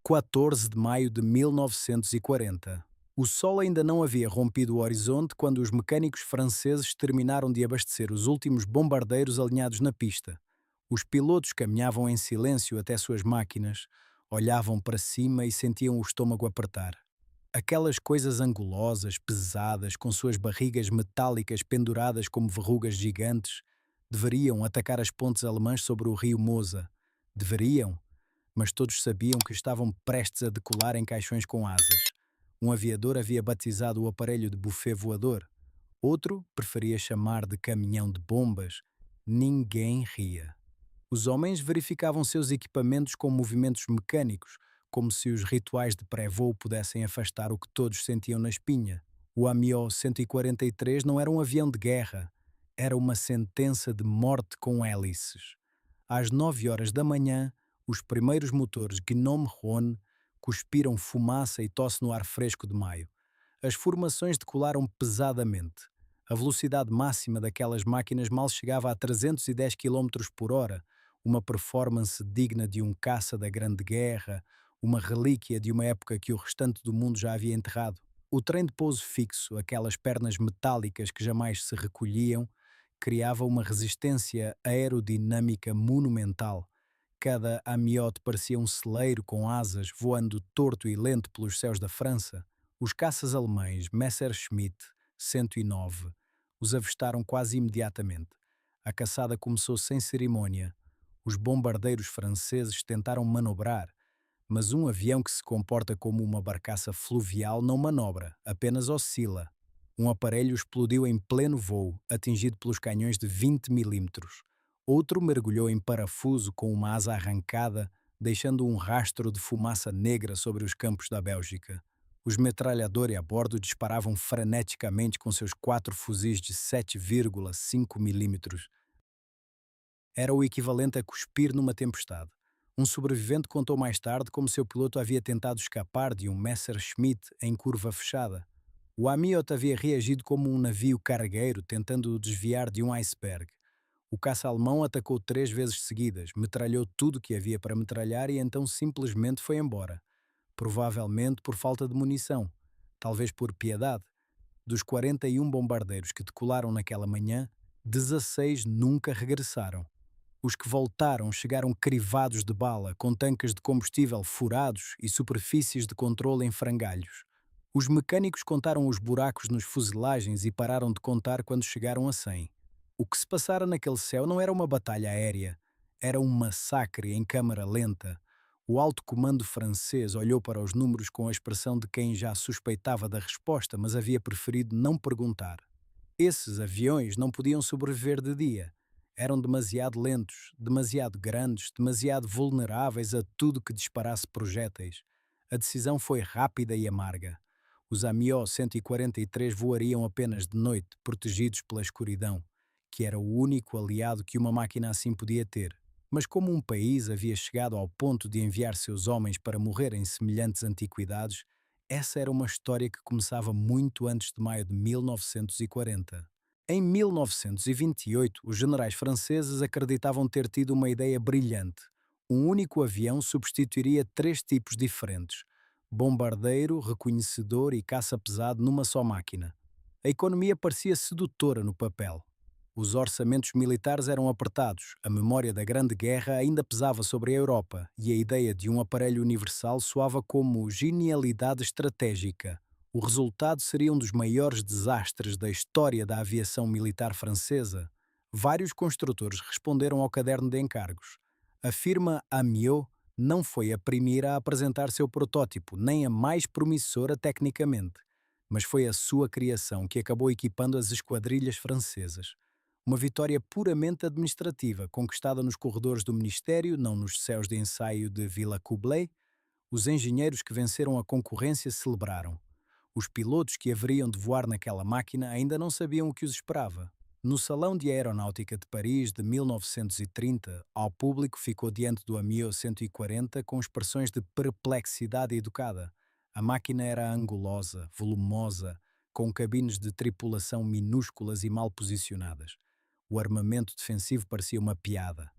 14 de maio de 1940. O sol ainda não havia rompido o horizonte quando os mecânicos franceses terminaram de abastecer os últimos bombardeiros alinhados na pista. Os pilotos caminhavam em silêncio até suas máquinas, olhavam para cima e sentiam o estômago apertar. Aquelas coisas angulosas, pesadas, com suas barrigas metálicas penduradas como verrugas gigantes, deveriam atacar as pontes alemãs sobre o rio Mosa. Deveriam, mas todos sabiam que estavam prestes a decolar em caixões com asas. Um aviador havia batizado o aparelho de buffet voador. Outro preferia chamar de caminhão de bombas. Ninguém ria. Os homens verificavam seus equipamentos com movimentos mecânicos, como se os rituais de pré-voo pudessem afastar o que todos sentiam na espinha. O Amiot 143 não era um avião de guerra, era uma sentença de morte com hélices. Às 9 horas da manhã, os primeiros motores Gnome-Rhône cuspiram fumaça e tosse no ar fresco de maio. As formações decolaram pesadamente. A velocidade máxima daquelas máquinas mal chegava a 310 km por hora, uma performance digna de um caça da Grande Guerra, uma relíquia de uma época que o restante do mundo já havia enterrado. O trem de pouso fixo, aquelas pernas metálicas que jamais se recolhiam, criava uma resistência aerodinâmica monumental. Cada amiote parecia um celeiro com asas voando torto e lento pelos céus da França. Os caças alemães Messerschmitt 109 os avistaram quase imediatamente. A caçada começou sem cerimônia. Os bombardeiros franceses tentaram manobrar, mas um avião que se comporta como uma barcaça fluvial não manobra, apenas oscila. Um aparelho explodiu em pleno voo, atingido pelos canhões de 20 milímetros. Outro mergulhou em parafuso com uma asa arrancada, deixando um rastro de fumaça negra sobre os campos da Bélgica. Os metralhadores a bordo disparavam freneticamente com seus 4 fuzis de 7,5 milímetros. Era o equivalente a cuspir numa tempestade. Um sobrevivente contou mais tarde como seu piloto havia tentado escapar de um Messerschmitt em curva fechada. O Amiot havia reagido como um navio cargueiro tentando desviar de um iceberg. O caça alemão atacou 3 vezes seguidas, metralhou tudo o que havia para metralhar e então simplesmente foi embora. Provavelmente por falta de munição, talvez por piedade. Dos 41 bombardeiros que decolaram naquela manhã, 16 nunca regressaram. Os que voltaram chegaram crivados de bala, com tanques de combustível furados e superfícies de controle em frangalhos. Os mecânicos contaram os buracos nos fuzelagens e pararam de contar quando chegaram a 100. O que se passara naquele céu não era uma batalha aérea, era um massacre em câmara lenta. O alto comando francês olhou para os números com a expressão de quem já suspeitava da resposta, mas havia preferido não perguntar. Esses aviões não podiam sobreviver de dia. Eram demasiado lentos, demasiado grandes, demasiado vulneráveis a tudo que disparasse projéteis. A decisão foi rápida e amarga. Os Amiot 143 voariam apenas de noite, protegidos pela escuridão, que era o único aliado que uma máquina assim podia ter. Mas como um país havia chegado ao ponto de enviar seus homens para morrer em semelhantes antiquidades, essa era uma história que começava muito antes de maio de 1940. Em 1928, os generais franceses acreditavam ter tido uma ideia brilhante. Um único avião substituiria 3 tipos diferentes: bombardeiro, reconhecedor e caça pesado numa só máquina. A economia parecia sedutora no papel. Os orçamentos militares eram apertados, a memória da Grande Guerra ainda pesava sobre a Europa e a ideia de um aparelho universal soava como genialidade estratégica. O resultado seria um dos maiores desastres da história da aviação militar francesa. Vários construtores responderam ao caderno de encargos. A firma Amiot não foi a primeira a apresentar seu protótipo, nem a mais promissora tecnicamente, mas foi a sua criação que acabou equipando as esquadrilhas francesas. Uma vitória puramente administrativa, conquistada nos corredores do Ministério, não nos céus de ensaio de Villacoublay. Os engenheiros que venceram a concorrência celebraram. Os pilotos que haveriam de voar naquela máquina ainda não sabiam o que os esperava. No Salão de Aeronáutica de Paris de 1930, ao público ficou diante do Amiot 140 com expressões de perplexidade educada. A máquina era angulosa, volumosa, com cabines de tripulação minúsculas e mal posicionadas. O armamento defensivo parecia uma piada.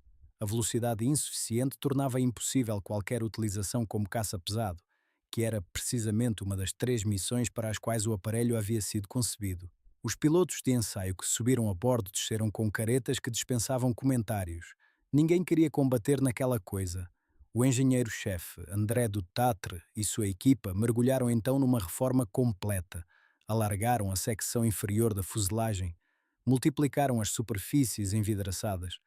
A velocidade insuficiente tornava impossível qualquer utilização como caça pesado, que era precisamente uma das 3 missões para as quais o aparelho havia sido concebido. Os pilotos de ensaio que subiram a bordo desceram com caretas que dispensavam comentários. Ninguém queria combater naquela coisa. O engenheiro-chefe, André Duttatre, e sua equipa mergulharam então numa reforma completa. Alargaram a secção inferior da fuselagem, multiplicaram as superfícies envidraçadas.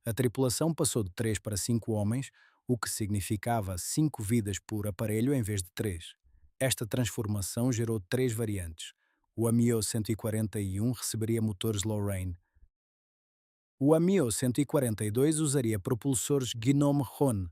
A tripulação passou de 3 para 5 homens, o que significava 5 vidas por aparelho em vez de 3. Esta transformação gerou 3 variantes. O Amiot 141 receberia motores Lorraine. O Amiot 142 usaria propulsores Gnome-Rhône.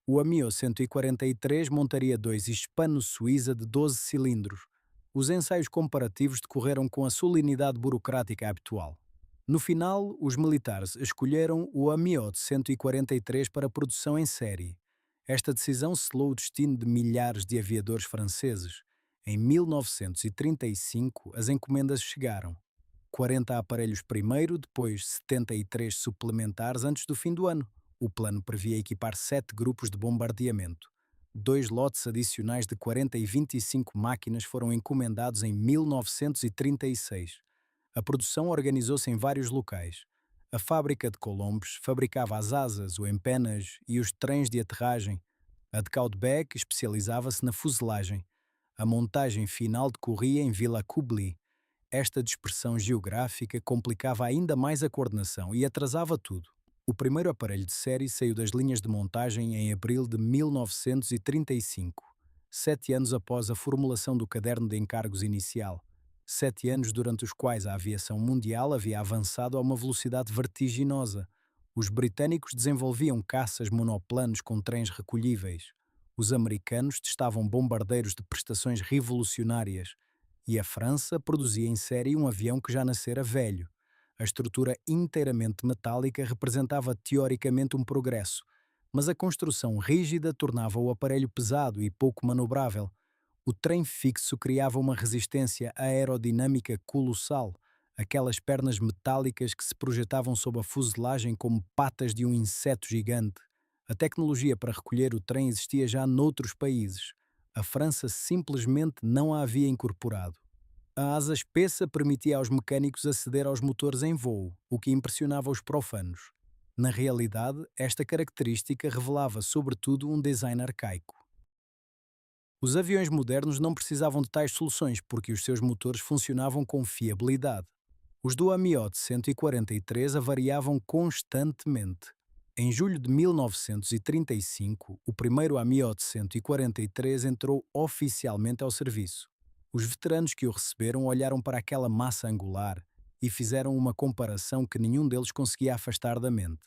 O Amiot 143 montaria 2 Hispano-Suiza de 12 cilindros. Os ensaios comparativos decorreram com a solenidade burocrática habitual. No final, os militares escolheram o Amiot 143 para produção em série. Esta decisão selou o destino de milhares de aviadores franceses. Em 1935, as encomendas chegaram. 40 aparelhos primeiro, depois 73 suplementares antes do fim do ano. O plano previa equipar 7 grupos de bombardeamento. 2 lotes adicionais de 40 e 25 máquinas foram encomendados em 1936. A produção organizou-se em vários locais. A fábrica de Colombes fabricava as asas, o empennage e os trens de aterragem. A de Caudebec especializava-se na fuselagem. A montagem final decorria em Villa Kubli. Esta dispersão geográfica complicava ainda mais a coordenação e atrasava tudo. O primeiro aparelho de série saiu das linhas de montagem em abril de 1935, 7 anos após a formulação do caderno de encargos inicial. 7 anos durante os quais a aviação mundial havia avançado a uma velocidade vertiginosa. Os britânicos desenvolviam caças monoplanos com trens recolhíveis. Os americanos testavam bombardeiros de prestações revolucionárias. E a França produzia em série um avião que já nascera velho. A estrutura inteiramente metálica representava teoricamente um progresso, mas a construção rígida tornava o aparelho pesado e pouco manobrável. O trem fixo criava uma resistência aerodinâmica colossal, aquelas pernas metálicas que se projetavam sob a fuselagem como patas de um inseto gigante. A tecnologia para recolher o trem existia já noutros países. A França simplesmente não a havia incorporado. A asa espessa permitia aos mecânicos aceder aos motores em voo, o que impressionava os profanos. Na realidade, esta característica revelava sobretudo um design arcaico. Os aviões modernos não precisavam de tais soluções porque os seus motores funcionavam com fiabilidade. Os do Amiot 143 avariavam constantemente. Em julho de 1935, o primeiro Amiot 143 entrou oficialmente ao serviço. Os veteranos que o receberam olharam para aquela massa angular e fizeram uma comparação que nenhum deles conseguia afastar da mente.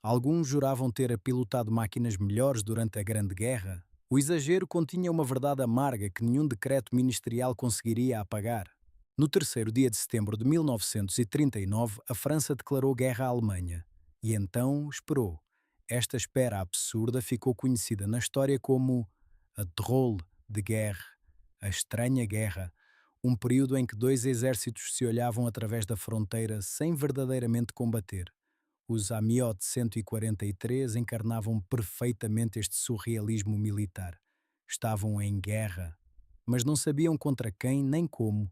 Alguns juravam ter pilotado máquinas melhores durante a Grande Guerra. O exagero continha uma verdade amarga que nenhum decreto ministerial conseguiria apagar. No terceiro dia de setembro de 1939, a França declarou guerra à Alemanha. E então esperou. Esta espera absurda ficou conhecida na história como a Drôle de Guerre, a Estranha Guerra, um período em que 2 exércitos se olhavam através da fronteira sem verdadeiramente combater. Os Amiot 143 encarnavam perfeitamente este surrealismo militar. Estavam em guerra, mas não sabiam contra quem nem como.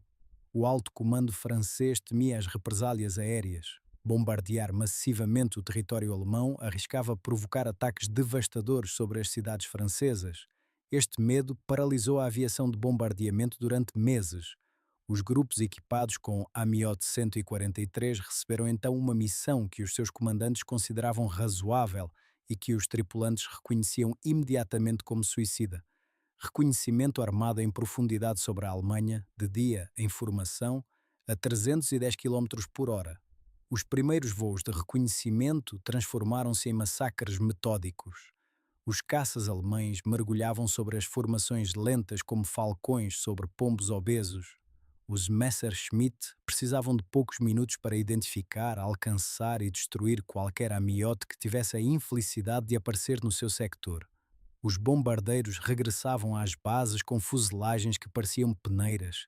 O alto comando francês temia as represálias aéreas. Bombardear massivamente o território alemão arriscava provocar ataques devastadores sobre as cidades francesas. Este medo paralisou a aviação de bombardeamento durante meses. Os grupos equipados com Amiot 143 receberam então uma missão que os seus comandantes consideravam razoável e que os tripulantes reconheciam imediatamente como suicida. Reconhecimento armado em profundidade sobre a Alemanha, de dia em formação, a 310 km por hora. Os primeiros voos de reconhecimento transformaram-se em massacres metódicos. Os caças alemães mergulhavam sobre as formações lentas como falcões sobre pombos obesos. Os Messerschmitt precisavam de poucos minutos para identificar, alcançar e destruir qualquer Amiot que tivesse a infelicidade de aparecer no seu sector. Os bombardeiros regressavam às bases com fuselagens que pareciam peneiras.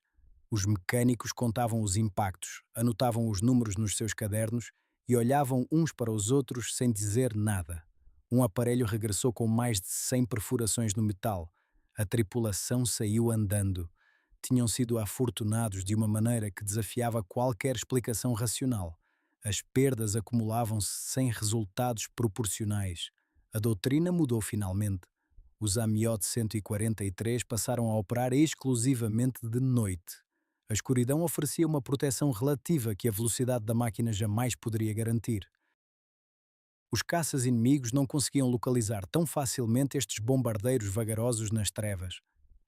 Os mecânicos contavam os impactos, anotavam os números nos seus cadernos e olhavam uns para os outros sem dizer nada. Um aparelho regressou com mais de 100 perfurações no metal. A tripulação saiu andando. Tinham sido afortunados de uma maneira que desafiava qualquer explicação racional. As perdas acumulavam-se sem resultados proporcionais. A doutrina mudou finalmente. Os Amiot 143 passaram a operar exclusivamente de noite. A escuridão oferecia uma proteção relativa que a velocidade da máquina jamais poderia garantir. Os caças inimigos não conseguiam localizar tão facilmente estes bombardeiros vagarosos nas trevas.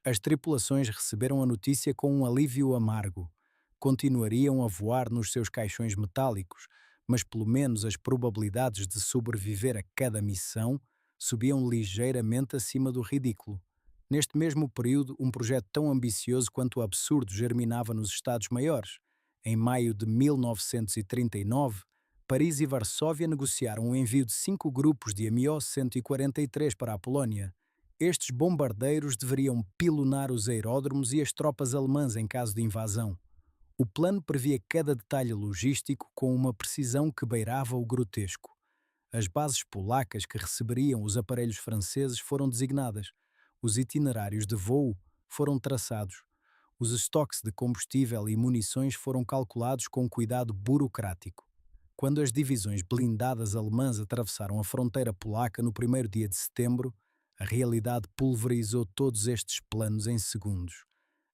As tripulações receberam a notícia com um alívio amargo. Continuariam a voar nos seus caixões metálicos, mas pelo menos as probabilidades de sobreviver a cada missão subiam ligeiramente acima do ridículo. Neste mesmo período, um projeto tão ambicioso quanto absurdo germinava nos Estados-Maiores. Em maio de 1939, Paris e Varsóvia negociaram o envio de 5 grupos de Mi-143 para a Polónia. Estes bombardeiros deveriam pilonar os aeródromos e as tropas alemãs em caso de invasão. O plano previa cada detalhe logístico com uma precisão que beirava o grotesco. As bases polacas que receberiam os aparelhos franceses foram designadas. Os itinerários de voo foram traçados. Os estoques de combustível e munições foram calculados com cuidado burocrático. Quando as divisões blindadas alemãs atravessaram a fronteira polaca no primeiro dia de setembro, a realidade pulverizou todos estes planos em segundos.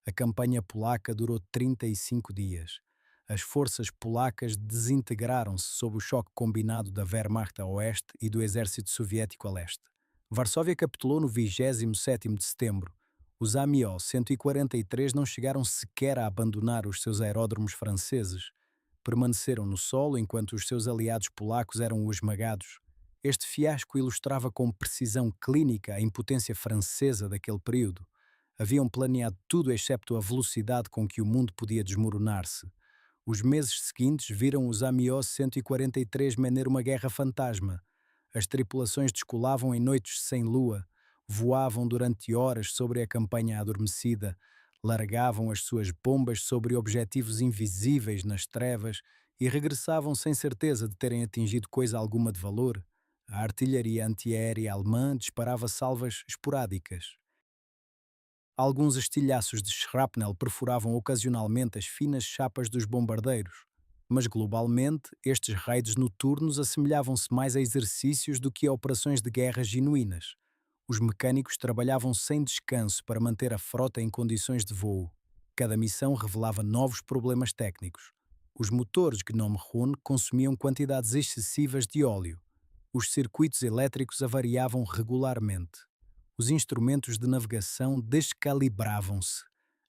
A campanha polaca durou 35 dias. As forças polacas desintegraram-se sob o choque combinado da Wehrmacht a oeste e do exército soviético a leste. Varsóvia capitulou no 27º de setembro. Os AMIO 143 não chegaram sequer a abandonar os seus aeródromos franceses. Permaneceram no solo enquanto os seus aliados polacos eram esmagados. Este fiasco ilustrava com precisão clínica a impotência francesa daquele período. Haviam planeado tudo excepto a velocidade com que o mundo podia desmoronar-se. Os meses seguintes viram os AMIO 143 maner uma guerra fantasma. As tripulações descolavam em noites sem lua, voavam durante horas sobre a campanha adormecida, largavam as suas bombas sobre objetivos invisíveis nas trevas e regressavam sem certeza de terem atingido coisa alguma de valor. A artilharia antiaérea alemã disparava salvas esporádicas. Alguns estilhaços de shrapnel perfuravam ocasionalmente as finas chapas dos bombardeiros, mas globalmente estes raids noturnos assemelhavam-se mais a exercícios do que a operações de guerra genuínas. Os mecânicos trabalhavam sem descanso para manter a frota em condições de voo. Cada missão revelava novos problemas técnicos. Os motores Gnome-Rhone consumiam quantidades excessivas de óleo. Os circuitos elétricos avariavam regularmente. Os instrumentos de navegação descalibravam-se.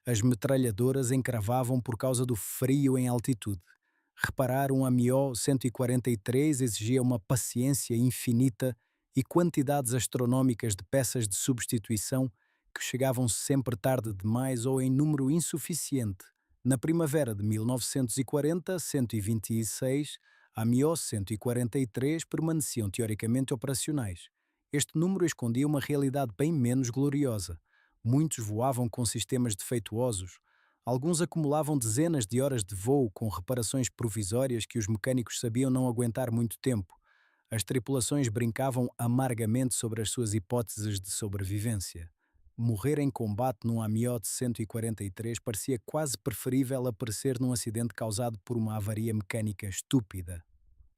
As metralhadoras encravavam por causa do frio em altitude. Reparar um AMIO 143 exigia uma paciência infinita e quantidades astronómicas de peças de substituição que chegavam sempre tarde demais ou em número insuficiente. Na primavera de 1940, 126 AMIO 143 permaneciam teoricamente operacionais. Este número escondia uma realidade bem menos gloriosa. Muitos voavam com sistemas defeituosos. Alguns acumulavam dezenas de horas de voo com reparações provisórias que os mecânicos sabiam não aguentar muito tempo. As tripulações brincavam amargamente sobre as suas hipóteses de sobrevivência. Morrer em combate num AMIO 143 parecia quase preferível a perecer num acidente causado por uma avaria mecânica estúpida.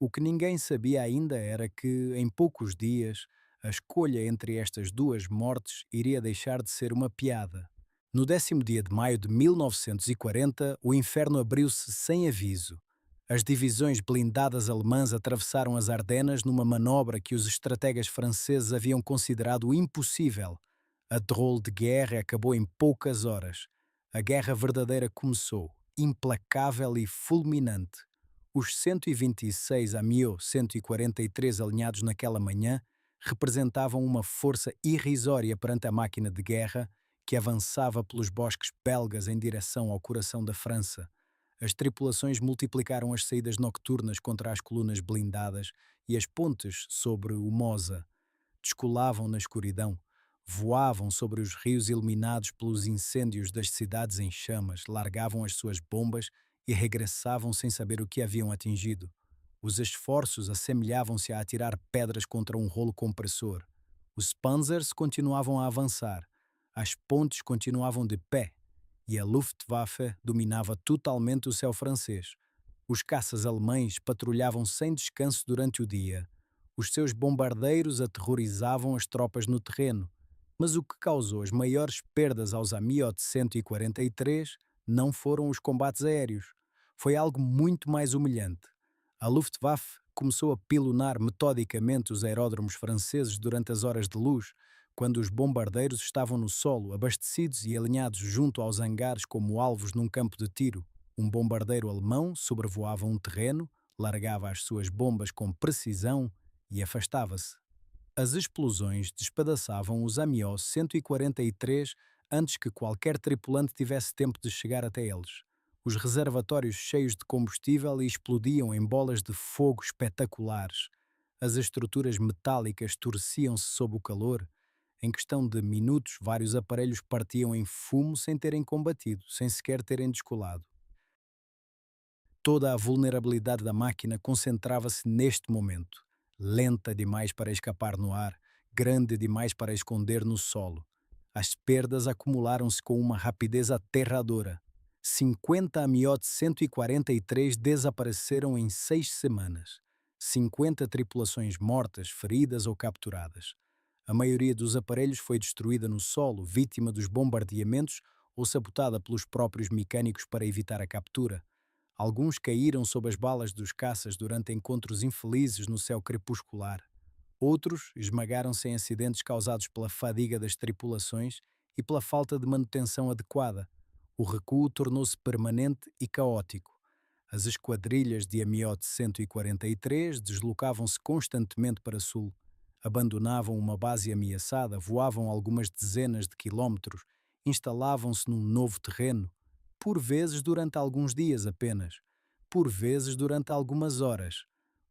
O que ninguém sabia ainda era que, em poucos dias, a escolha entre estas duas mortes iria deixar de ser uma piada. No 10º dia de maio de 1940, o inferno abriu-se sem aviso. As divisões blindadas alemãs atravessaram as Ardenas numa manobra que os estrategas franceses haviam considerado impossível. A drôle de guerra acabou em poucas horas. A guerra verdadeira começou, implacável e fulminante. Os 126 AMIO 143 alinhados naquela manhã representavam uma força irrisória perante a máquina de guerra que avançava pelos bosques belgas em direção ao coração da França. As tripulações multiplicaram as saídas nocturnas contra as colunas blindadas e as pontes sobre o Mosa. Descolavam na escuridão, voavam sobre os rios iluminados pelos incêndios das cidades em chamas, largavam as suas bombas e regressavam sem saber o que haviam atingido. Os esforços assemelhavam-se a atirar pedras contra um rolo compressor. Os Panzers continuavam a avançar, as pontes continuavam de pé, e a Luftwaffe dominava totalmente o céu francês. Os caças alemães patrulhavam sem descanso durante o dia. Os seus bombardeiros aterrorizavam as tropas no terreno. Mas o que causou as maiores perdas aos Amiot 143 não foram os combates aéreos. Foi algo muito mais humilhante. A Luftwaffe começou a pilonar metodicamente os aeródromos franceses durante as horas de luz, quando os bombardeiros estavam no solo, abastecidos e alinhados junto aos hangares como alvos num campo de tiro. Um bombardeiro alemão sobrevoava um terreno, largava as suas bombas com precisão e afastava-se. As explosões despedaçavam os Amiot 143 antes que qualquer tripulante tivesse tempo de chegar até eles. Os reservatórios cheios de combustível explodiam em bolas de fogo espetaculares. As estruturas metálicas torciam-se sob o calor. Em questão de minutos, vários aparelhos partiam em fumo sem terem combatido, sem sequer terem descolado. Toda a vulnerabilidade da máquina concentrava-se neste momento. Lenta demais para escapar no ar, grande demais para esconder no solo. As perdas acumularam-se com uma rapidez aterradora. 50 Amiot 143 desapareceram em 6 semanas. 50 tripulações mortas, feridas ou capturadas. A maioria dos aparelhos foi destruída no solo, vítima dos bombardeamentos ou sabotada pelos próprios mecânicos para evitar a captura. Alguns caíram sob as balas dos caças durante encontros infelizes no céu crepuscular. Outros esmagaram-se em acidentes causados pela fadiga das tripulações e pela falta de manutenção adequada. O recuo tornou-se permanente e caótico. As esquadrilhas de Amiot 143 deslocavam-se constantemente para sul. Abandonavam uma base ameaçada, voavam algumas dezenas de quilómetros, instalavam-se num novo terreno, por vezes durante alguns dias apenas, por vezes durante algumas horas.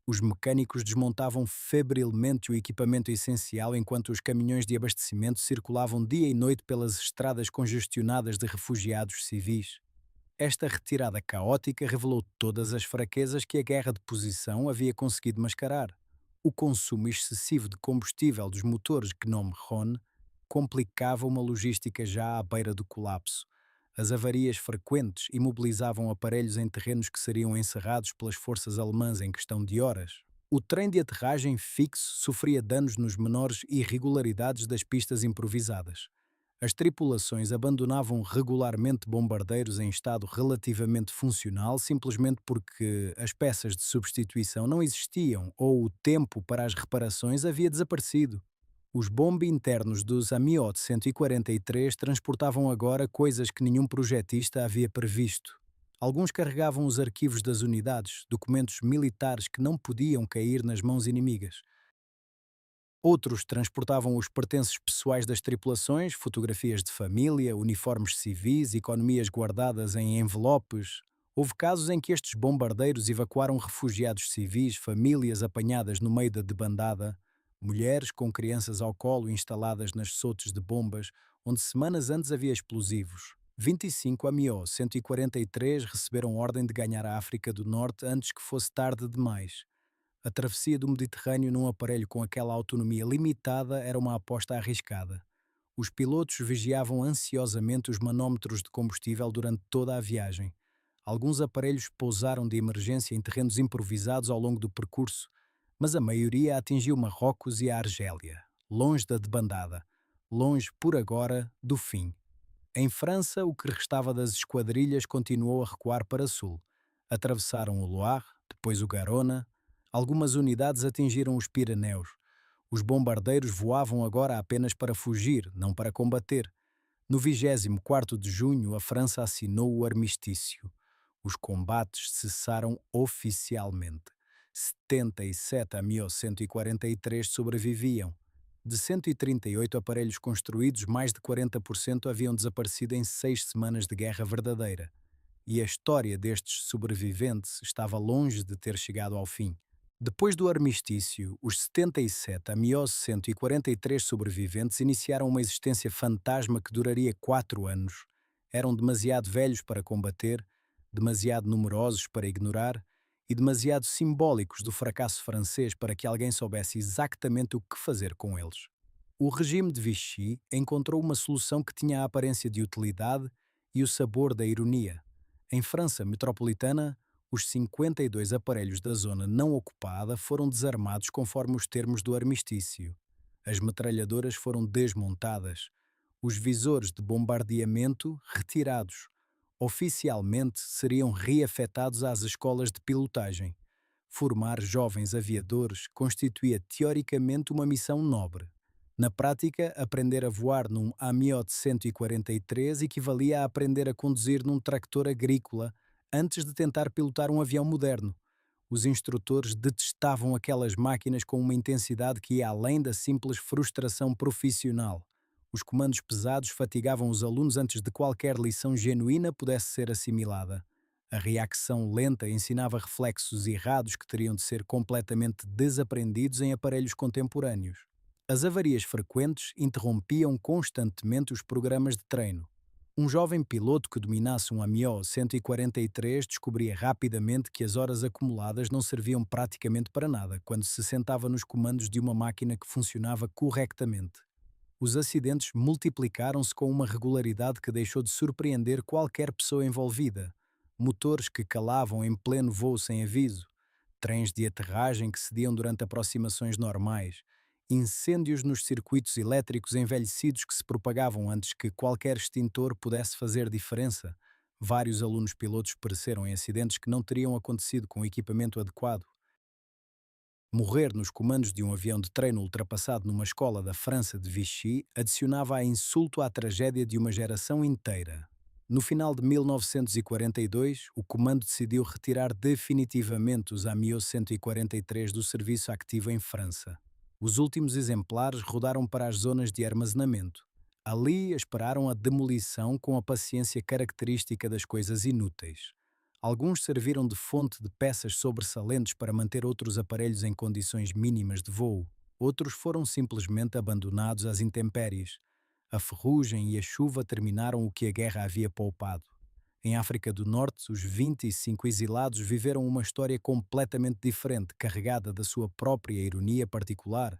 Os mecânicos desmontavam febrilmente o equipamento essencial enquanto os caminhões de abastecimento circulavam dia e noite pelas estradas congestionadas de refugiados civis. Esta retirada caótica revelou todas as fraquezas que a guerra de posição havia conseguido mascarar. O consumo excessivo de combustível dos motores Gnome-Rhône complicava uma logística já à beira do colapso. As avarias frequentes imobilizavam aparelhos em terrenos que seriam encerrados pelas forças alemãs em questão de horas. O trem de aterragem fixo sofria danos nos menores irregularidades das pistas improvisadas. As tripulações abandonavam regularmente bombardeiros em estado relativamente funcional simplesmente porque as peças de substituição não existiam ou o tempo para as reparações havia desaparecido. Os bombe internos dos Amiot 143 transportavam agora coisas que nenhum projetista havia previsto. Alguns carregavam os arquivos das unidades, documentos militares que não podiam cair nas mãos inimigas. Outros transportavam os pertences pessoais das tripulações, fotografias de família, uniformes civis, economias guardadas em envelopes. Houve casos em que estes bombardeiros evacuaram refugiados civis, famílias apanhadas no meio da debandada, mulheres com crianças ao colo instaladas nas sotes de bombas, onde semanas antes havia explosivos. 25 Amiot 143 receberam ordem de ganhar a África do Norte antes que fosse tarde demais. A travessia do Mediterrâneo num aparelho com aquela autonomia limitada era uma aposta arriscada. Os pilotos vigiavam ansiosamente os manómetros de combustível durante toda a viagem. Alguns aparelhos pousaram de emergência em terrenos improvisados ao longo do percurso, mas a maioria atingiu Marrocos e a Argélia, longe da debandada, longe, por agora, do fim. Em França, o que restava das esquadrilhas continuou a recuar para sul. Atravessaram o Loire, depois o Garona. Algumas unidades atingiram os Pirineus. Os bombardeiros voavam agora apenas para fugir, não para combater. No 24º de junho, a França assinou o armistício. Os combates cessaram oficialmente. 77 Amiot 143 sobreviviam. De 138 aparelhos construídos, mais de 40% haviam desaparecido em 6 semanas de guerra verdadeira. E a história destes sobreviventes estava longe de ter chegado ao fim. Depois do armistício, os 77 Amiot 143 sobreviventes iniciaram uma existência fantasma que duraria 4 anos. Eram demasiado velhos para combater, demasiado numerosos para ignorar e demasiado simbólicos do fracasso francês para que alguém soubesse exatamente o que fazer com eles. O regime de Vichy encontrou uma solução que tinha a aparência de utilidade e o sabor da ironia. Em França metropolitana, os 52 aparelhos da zona não ocupada foram desarmados conforme os termos do armistício. As metralhadoras foram desmontadas, os visores de bombardeamento retirados. Oficialmente seriam reafetados às escolas de pilotagem. Formar jovens aviadores constituía teoricamente uma missão nobre. Na prática, aprender a voar num Amiot 143 equivalia a aprender a conduzir num tractor agrícola antes de tentar pilotar um avião moderno. Os instrutores detestavam aquelas máquinas com uma intensidade que ia além da simples frustração profissional. Os comandos pesados fatigavam os alunos antes de qualquer lição genuína pudesse ser assimilada. A reacção lenta ensinava reflexos errados que teriam de ser completamente desaprendidos em aparelhos contemporâneos. As avarias frequentes interrompiam constantemente os programas de treino. Um jovem piloto que dominasse um Amiot 143 descobria rapidamente que as horas acumuladas não serviam praticamente para nada quando se sentava nos comandos de uma máquina que funcionava corretamente. Os acidentes multiplicaram-se com uma regularidade que deixou de surpreender qualquer pessoa envolvida. Motores que calavam em pleno voo sem aviso, trens de aterragem que cediam durante aproximações normais, incêndios nos circuitos elétricos envelhecidos que se propagavam antes que qualquer extintor pudesse fazer diferença. Vários alunos pilotos pereceram em acidentes que não teriam acontecido com o equipamento adequado. Morrer nos comandos de um avião de treino ultrapassado numa escola da França de Vichy adicionava a insulto à tragédia de uma geração inteira. No final de 1942, o comando decidiu retirar definitivamente os Amiot 143 do serviço ativo em França. Os últimos exemplares rodaram para as zonas de armazenamento. Ali esperaram a demolição com a paciência característica das coisas inúteis. Alguns serviram de fonte de peças sobressalentes para manter outros aparelhos em condições mínimas de voo. Outros foram simplesmente abandonados às intempéries. A ferrugem e a chuva terminaram o que a guerra havia poupado. Em África do Norte, os 25 exilados viveram uma história completamente diferente, carregada da sua própria ironia particular.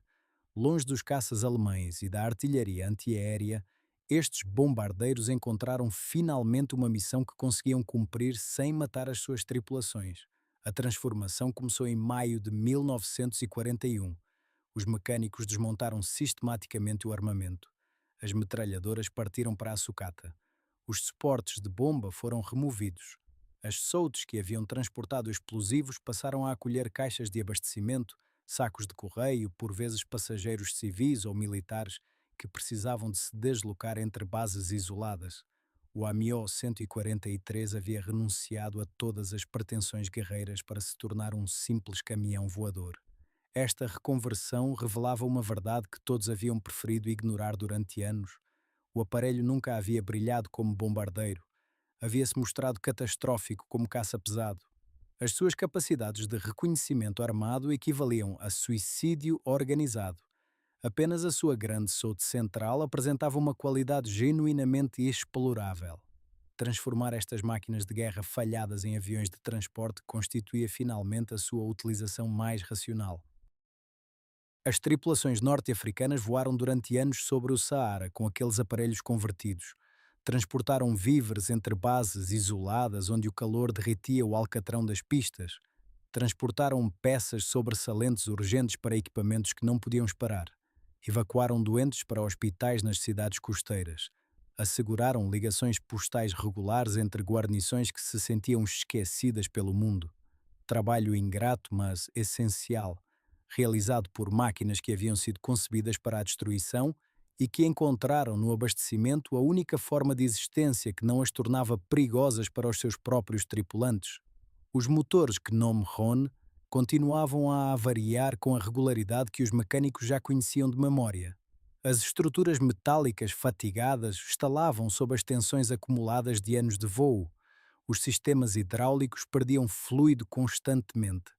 Longe dos caças alemães e da artilharia antiaérea, estes bombardeiros encontraram finalmente uma missão que conseguiam cumprir sem matar as suas tripulações. A transformação começou em maio de 1941. Os mecânicos desmontaram sistematicamente o armamento. As metralhadoras partiram para a sucata. Os suportes de bomba foram removidos. As soltes que haviam transportado explosivos passaram a acolher caixas de abastecimento, sacos de correio, por vezes passageiros civis ou militares que precisavam de se deslocar entre bases isoladas. O Amiot 143 havia renunciado a todas as pretensões guerreiras para se tornar um simples caminhão voador. Esta reconversão revelava uma verdade que todos haviam preferido ignorar durante anos. O aparelho nunca havia brilhado como bombardeiro. Havia-se mostrado catastrófico como caça-pesado. As suas capacidades de reconhecimento armado equivaliam a suicídio organizado. Apenas a sua grande solde central apresentava uma qualidade genuinamente explorável. Transformar estas máquinas de guerra falhadas em aviões de transporte constituía finalmente a sua utilização mais racional. As tripulações norte-africanas voaram durante anos sobre o Saara com aqueles aparelhos convertidos. Transportaram víveres entre bases isoladas onde o calor derretia o alcatrão das pistas. Transportaram peças sobressalentes urgentes para equipamentos que não podiam esperar. Evacuaram doentes para hospitais nas cidades costeiras. Asseguraram ligações postais regulares entre guarnições que se sentiam esquecidas pelo mundo. Trabalho ingrato, mas essencial, realizado por máquinas que haviam sido concebidas para a destruição e que encontraram no abastecimento a única forma de existência que não as tornava perigosas para os seus próprios tripulantes. Os motores Gnome Rhône continuavam a avariar com a regularidade que os mecânicos já conheciam de memória. As estruturas metálicas fatigadas estalavam sob as tensões acumuladas de anos de voo. Os sistemas hidráulicos perdiam fluido constantemente.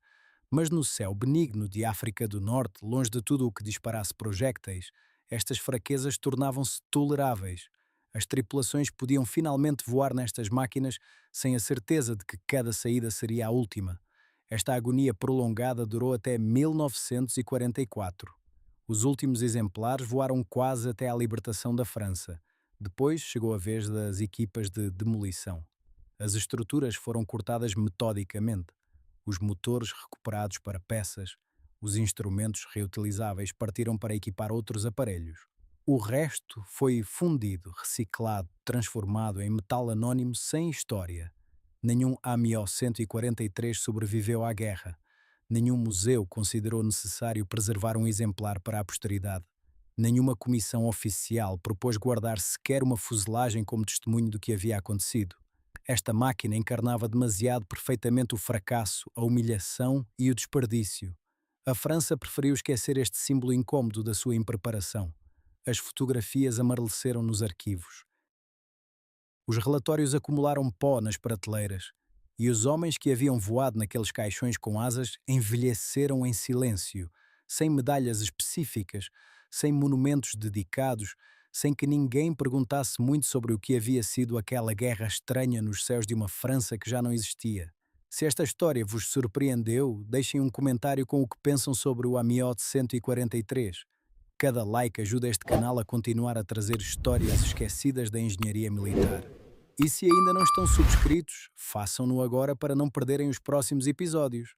Mas no céu benigno de África do Norte, longe de tudo o que disparasse projéteis, estas fraquezas tornavam-se toleráveis. As tripulações podiam finalmente voar nestas máquinas sem a certeza de que cada saída seria a última. Esta agonia prolongada durou até 1944. Os últimos exemplares voaram quase até à libertação da França. Depois chegou a vez das equipas de demolição. As estruturas foram cortadas metodicamente, os motores recuperados para peças, os instrumentos reutilizáveis partiram para equipar outros aparelhos. O resto foi fundido, reciclado, transformado em metal anónimo sem história. Nenhum AMIO 143 sobreviveu à guerra. Nenhum museu considerou necessário preservar um exemplar para a posteridade. Nenhuma comissão oficial propôs guardar sequer uma fuselagem como testemunho do que havia acontecido. Esta máquina encarnava demasiado perfeitamente o fracasso, a humilhação e o desperdício. A França preferiu esquecer este símbolo incômodo da sua impreparação. As fotografias amareleceram nos arquivos. Os relatórios acumularam pó nas prateleiras. E os homens que haviam voado naqueles caixões com asas envelheceram em silêncio, sem medalhas específicas, sem monumentos dedicados, sem que ninguém perguntasse muito sobre o que havia sido aquela guerra estranha nos céus de uma França que já não existia. Se esta história vos surpreendeu, deixem um comentário com o que pensam sobre o Amiot 143. Cada like ajuda este canal a continuar a trazer histórias esquecidas da engenharia militar. E se ainda não estão subscritos, façam-no agora para não perderem os próximos episódios.